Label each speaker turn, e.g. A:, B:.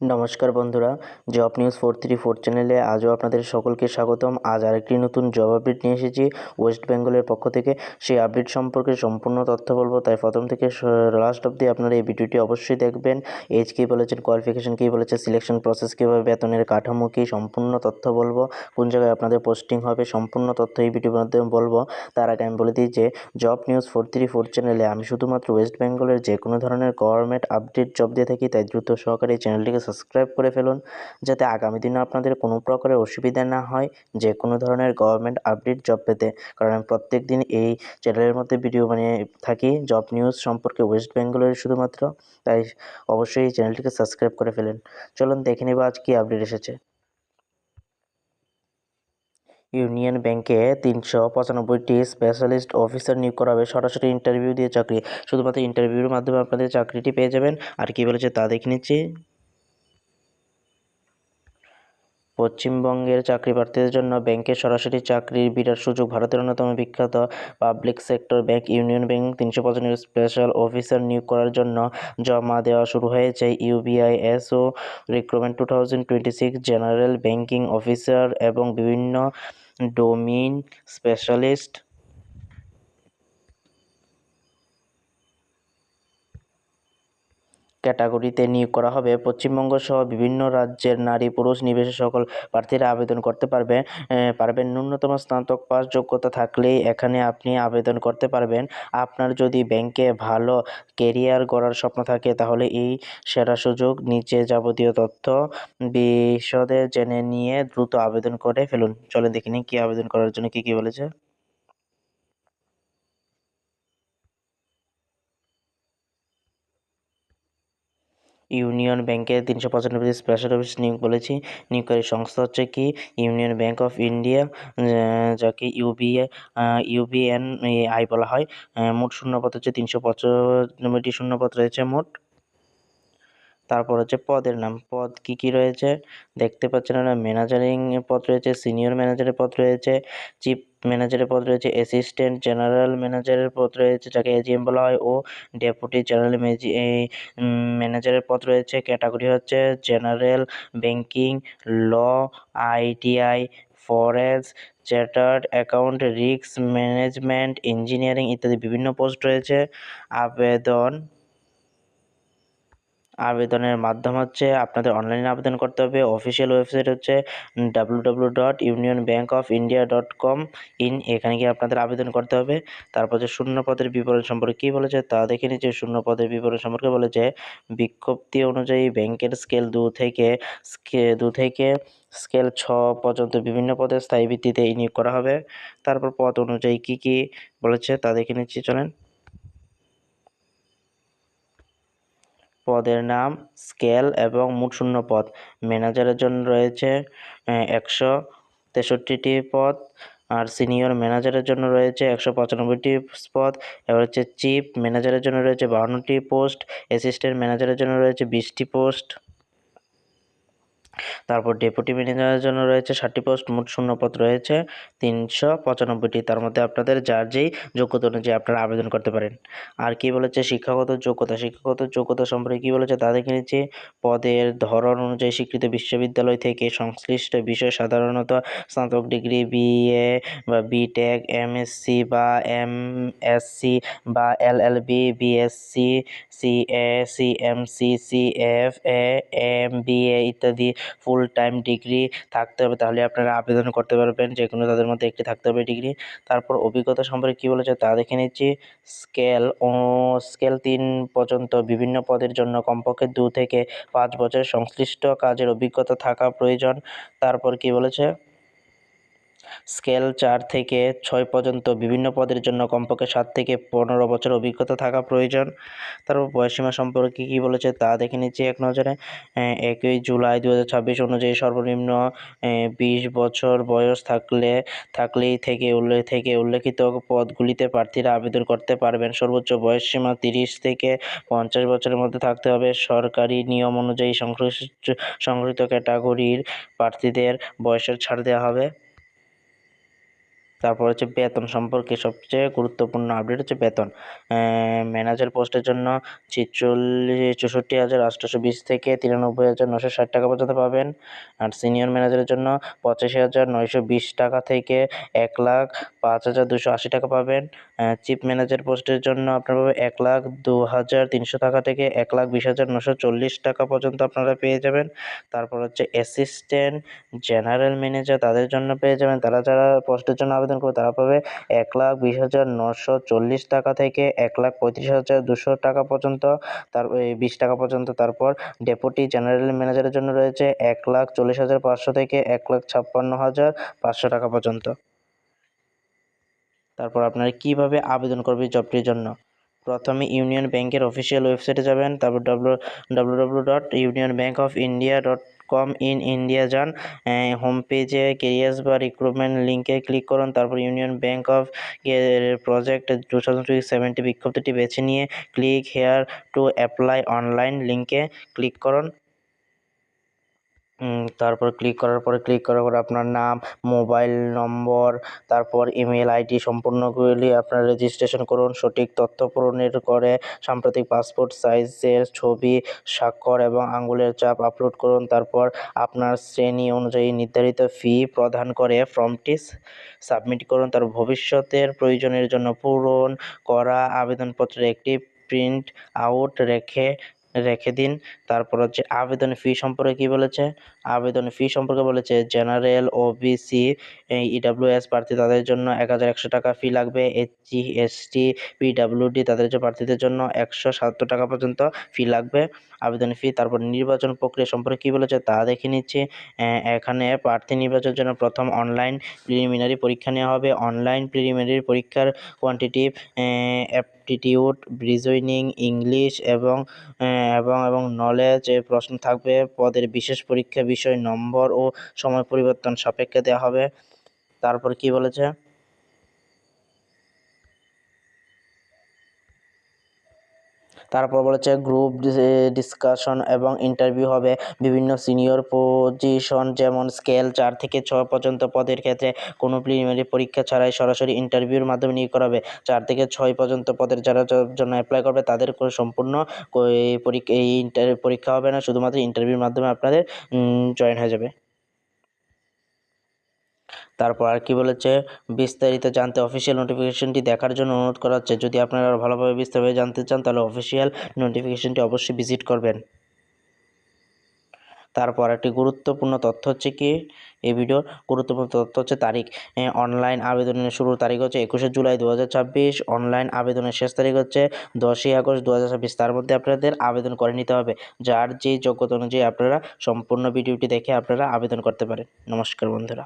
A: নমস্কার বন্ধুরা, job news 434 চ্যানেলে আজও আপনাদের সকলকে স্বাগতম। আজ আরেকটি নতুন জব আপডেট নিয়ে এসেছি ওয়েস্ট বেঙ্গলের পক্ষ থেকে। সেই আপডেট সম্পর্কে সম্পূর্ণ তথ্য বলবো, তাই প্রথম থেকে লাস্ট অবধি আপনারা এই ভিডিওটি অবশ্যই দেখবেন। এজ কী বলেছেন, কোয়ালিফিকেশন কী বলেছে, সিলেকশন প্রসেস কীভাবে, বেতনের কাঠামো কী, সম্পূর্ণ তথ্য বলবো। কোন জায়গায় আপনাদের পোস্টিং হবে, সম্পূর্ণ তথ্য এই ভিডিওর মাধ্যমে বলবো। তার আগে আমি বলে দিই যে জব নিউজ 434 চ্যানেলে আমি শুধুমাত্র ওয়েস্ট বেঙ্গলের যে কোনো ধরনের গভর্নমেন্ট আপডেট জব দিয়ে থাকি, তাই দ্রুত সহকারে এই চ্যানেলটিকে সাবস্ক্রাইব করে ফেলুন, যাতে আগামী দিনে আপনাদের কোনো প্রকারের অসুবিধা না হয় যে কোনো ধরনের গভর্নমেন্ট আপডেট জব পেতে। কারণ আমি প্রত্যেক দিন এই চ্যানেলের মধ্যে ভিডিও বানিয়ে থাকি জব নিউজ সম্পর্কে ওয়েস্ট বেঙ্গলের শুধুমাত্র, তাই অবশ্যই এই চ্যানেলটিকে সাবস্ক্রাইব করে ফেলেন। চলুন দেখে নেব আজ কী আপডেট এসেছে। ইউনিয়ন ব্যাংকে 395টি স্পেশালিস্ট অফিসার নিয়োগ করা হবে, সরাসরি ইন্টারভিউ দিয়ে চাকরি। শুধুমাত্র ইন্টারভিউর মাধ্যমে আপনাদের চাকরিটি পেয়ে যাবেন। আর কী বলেছে তা দেখে নিচ্ছি। পশ্চিমবঙ্গের চাকরি প্রার্থীদের জন্য ব্যাংকে সরাসরি চাকরির বিরাট সুযোগ। ভারতের অন্যতম বিখ্যাত public sector bank union bank 395 special officer নিয়োগ করার জন্য জমা দেওয়া শুরু হয়েছে। ইউবিআইএসও রিক্রুটমেন্ট 2026 জেনারেল ব্যাংকিং অফিসার এবং বিভিন্ন ডোমেইন স্পেশালিস্ট ক্যাটাগরিতে নিয়োগ করা হবে। পশ্চিমবঙ্গ সহ বিভিন্ন রাজ্যের নারী পুরুষ নির্বিশেষে সকল প্রার্থীরা আবেদন করতে পারবেন। ন্যূনতম স্নাতক পাস যোগ্যতা থাকলেই এখানে আপনি আবেদন করতে পারবেন। আপনার যদি ব্যাংকে ভালো কেরিয়ার গড়ার স্বপ্ন থাকে, তাহলে এই সেরা সুযোগ। নিচে যাবতীয় তথ্য বিশদে জেনে নিয়ে দ্রুত আবেদন করে ফেলুন। চলে দেখে নিই কী আবেদন করার জন্য কী কী বলেছে। ইউনিয়ন ব্যাংকে 395 স্পেশাল অফিস নিয়োগ বলেছি। নিয়োগকারী সংস্থা হচ্ছে কি ইউনিয়ন ব্যাংক অফ ইন্ডিয়া, যাকে ইউবিএনআই বলা হয়। মোট শূন্যপদ হচ্ছে 395টি শূন্যপদ রয়েছে মোট। তারপর হচ্ছে পদের নাম, পদ কি কি রয়েছে দেখতে পাচ্ছেন না। ম্যানেজারিং পদ রয়েছে, সিনিয়র ম্যানেজারের পদ রয়েছে, চিফ ম্যানেজারের পদ রয়েছে, অ্যাসিস্ট্যান্ট জেনারেল ম্যানেজারের পদ রয়েছে যাকে এজিএম বলা হয়, ও ডেপুটি জেনারেল ম্যানেজারের পদ রয়েছে। ক্যাটাগরি হচ্ছে general banking, law, ITI, forex, chartered account, risk management, engineering ইত্যাদি বিভিন্ন পোস্ট রয়েছে। আবেদনের মাধ্যম হচ্ছে আপনাদের অনলাইনে আবেদন করতে হবে। অফিসিয়াল ওয়েবসাইট হচ্ছে www.unionbankofindia.com এখানে গিয়ে আপনাদের আবেদন করতে হবে। তারপর যে শূন্য পদের বিবরণ সম্পর্কে কী বলেছে তা দেখে নিচ্ছি। শূন্য পদের বিবরণ সম্পর্কে বলেছে বিজ্ঞপ্তি অনুযায়ী ব্যাংকের স্কেল 2 থেকে স্কেল 6 পর্যন্ত বিভিন্ন পদে স্থায়ী ভিত্তিতে নিয়োগ করা হবে। তারপর পদ অনুযায়ী কী কী বলেছে তা দেখে নিচ্ছি, চলেন। পদের নাম, স্কেল এবং মোট শূন্য পদ। ম্যানেজারের জন্য রয়েছে 163টি পদ, আর সিনিয়র ম্যানেজারের জন্য রয়েছে 195টি পদ। এবার হচ্ছে চিফ ম্যানেজারের জন্য রয়েছে 52টি পোস্ট, অ্যাসিস্ট্যান্ট ম্যানেজারের জন্য রয়েছে 20টি পোস্ট। তারপর ডেপুটি ম্যানেজারের জন্য রয়েছে 60টি পোস্ট, মোট শূন্যপদ রয়েছে 395টি। তার মধ্যে আপনাদের যার যেই যোগ্যতা অনুযায়ী আপনারা আবেদন করতে পারেন। আর কি বলেছে শিক্ষাগত যোগ্যতা সম্পর্কে কী বলেছে তা দেখে নিচ্ছি। পদের ধরন অনুযায়ী স্বীকৃত বিশ্ববিদ্যালয় থেকে সংশ্লিষ্ট বিষয়, সাধারণত স্নাতক ডিগ্রি, বিএ বা বিটেক, এমএসসি বা এমএসসি বা LLB, BSc, CA, CMC, CFA, MBA ইত্যাদি ফুল টাইম ডিগ্রি থাকতে হবে, তাহলে আপনারা আবেদন করতে পারবেন। যে কোনো তাদের মধ্যে একটি থাকতে হবে ডিগ্রি। তারপর অভিজ্ঞতা সম্পর্কে কী বলেছে তা দেখে নিচ্ছি। স্কেল 3 পর্যন্ত বিভিন্ন পদের জন্য কমপক্ষে 2 থেকে 5 বছর সংশ্লিষ্ট কাজের অভিজ্ঞতা থাকা প্রয়োজন। তারপর কী বলেছে, স্কেল 4 থেকে 6 পর্যন্ত বিভিন্ন পদের জন্য কমপক্ষে 7 থেকে 15 বছর অভিজ্ঞতা থাকা প্রয়োজন। তারপর বয়সসীমা সম্পর্কে কী বলেছে তা দেখে নিচ্ছি এক নজরে। 1 জুলাই 2026 অনুযায়ী সর্বনিম্ন 20 বছর বয়স থাকলেই থেকে উল্লেখিত পদগুলিতে প্রার্থীরা আবেদন করতে পারবেন। সর্বোচ্চ বয়সসীমা 30 থেকে 50 বছরের মধ্যে থাকতে হবে। সরকারি নিয়ম অনুযায়ী সংশ্লিষ্ট ক্যাটাগরির প্রার্থীদের বয়সের ছাড় দেওয়া হবে। তারপর হচ্ছে বেতন সম্পর্কে সবচেয়ে গুরুত্বপূর্ণ আপডেট হচ্ছে বেতন। ম্যানেজার পোস্টের জন্য 64,820 থেকে 93,960 টাকা পর্যন্ত পাবেন। আর সিনিয়র ম্যানেজারের জন্য 85,920 টাকা থেকে 1,05,280 টাকা পাবেন। চিফ ম্যানেজার পোস্টের জন্য আপনারা পাবেন 1,02,300 টাকা থেকে 1,20,940 টাকা পর্যন্ত আপনারা পেয়ে যাবেন। তারপর হচ্ছে অ্যাসিস্ট্যান্ট জেনারেল ম্যানেজার তাদের জন্য পেয়ে যাবেন, তারা যারা পোস্টের জন্য আবেদন করবে তারা পাবে 1,20,940 টাকা থেকে 1,35,200 টাকা পর্যন্ত, 20 টাকা পর্যন্ত। তারপর ডেপুটি জেনারেল ম্যানেজারের জন্য রয়েছে 1,40,500 থেকে 1,56,500 টাকা পর্যন্ত। তারপর আপনারা কিভাবে আবেদন করবেন জবটির জন্য? প্রথমে ইউনিয়ন ব্যাংকের অফিসিয়াল ওয়েবসাইটে যাবেন, তারপর www.unionbankofindia.com ইন ইন্ডিয়া যান। হোম পেজে কেরিয়ার্স বা রিক্রুটমেন্ট লিঙ্কে ক্লিক করুন। তারপর ইউনিয়ন ব্যাংক অফ প্রজেক্ট 2070 বিজ্ঞপ্তিটি বেছে নিয়ে click here to apply online লিঙ্কে ক্লিক করুন। তারপর ক্লিক করার পরে আপনার নাম, মোবাইল নম্বর, তারপর ইমেল আইডি সম্পূর্ণগুলি আপনার রেজিস্ট্রেশন করুন। সঠিক তথ্য পূরণের করে সাম্প্রতিক পাসপোর্ট সাইজের ছবি, স্বাক্ষর এবং আঙুলের ছাপ আপলোড করুন। তারপর আপনার শ্রেণী অনুযায়ী নির্ধারিত ফি প্রদান করে ফর্মটি সাবমিট করুন। তার ভবিষ্যতের প্রয়োজনের জন্য পূরণ করা আবেদনপত্রের একটি প্রিন্ট আউট রেখে দিন। তারপর হচ্ছে আবেদন ফি সম্পর্কে কী বলেছে? আবেদন ফি সম্পর্কে বলেছে জেনারেল, ওবিসি, ইডাব্লিউএস প্রার্থী তাদের জন্য 1,100 টাকা ফি লাগবে। এসসি, এসটি, পিডাব্লিউডি তাদের প্রার্থীদের জন্য 170 টাকা পর্যন্ত ফি লাগবে আবেদন ফি। তারপর নির্বাচন প্রক্রিয়া সম্পর্কে কী বলেছে তা দেখে নিচ্ছি। এখানে প্রার্থী নির্বাচনের জন্য প্রথম অনলাইন প্রিলিমিনারি পরীক্ষা নেওয়া হবে। অনলাইন প্রিলিমিনারি পরীক্ষার কোয়ান্টিটিভ অ্যাপটিটিউড, রিজনিং, ইংলিশ এবং নলেজ প্রশ্ন থাকবে। পদের বিশেষ পরীক্ষা বিষয়, নম্বর ও সময় পরিবর্তন সাপেক্ষে দেওয়া হবে। তারপর কি বলেছে? তারপর বলেছে গ্রুপ ডিসকাশন এবং ইন্টারভিউ হবে। বিভিন্ন সিনিয়র পজিশন যেমন স্কেল 4 থেকে 6 পর্যন্ত পদের ক্ষেত্রে কোনো প্রিলিমিনারি পরীক্ষা ছাড়াই সরাসরি ইন্টারভিউর মাধ্যমে নিয়োগ করা হবে। 4 থেকে 6 পর্যন্ত পদের যারা জন্য অ্যাপ্লাই করবে তাদের কোনো সম্পূর্ণ পরীক্ষা হবে না, শুধুমাত্র ইন্টারভিউর মাধ্যমে আপনাদের জয়েন হয়ে যাবে। তারপর আর কি বলেছে? বিস্তারিত জানতে অফিসিয়াল নোটিফিকেশনটি দেখার জন্য অনুরোধ করা হচ্ছে। যদি আপনারা আরও ভালোভাবে বিস্তারিতভাবে জানতে চান তাহলে অফিসিয়াল নোটিফিকেশনটি অবশ্যই ভিজিট করবেন। তারপর একটি গুরুত্বপূর্ণ তথ্য হচ্ছে কি এই ভিডিওর গুরুত্বপূর্ণ তথ্য হচ্ছে তারিখ। অনলাইন আবেদনের শুরুর তারিখ হচ্ছে 21শে জুলাই 2026। অনলাইন আবেদনের শেষ তারিখ হচ্ছে 10ই আগস্ট 2026। তার মধ্যে আপনাদের আবেদন করে নিতে হবে। যার যে যোগ্যতা অনুযায়ী আপনারা সম্পূর্ণ ভিডিওটি দেখে আপনারা আবেদন করতে পারেন। নমস্কার বন্ধুরা।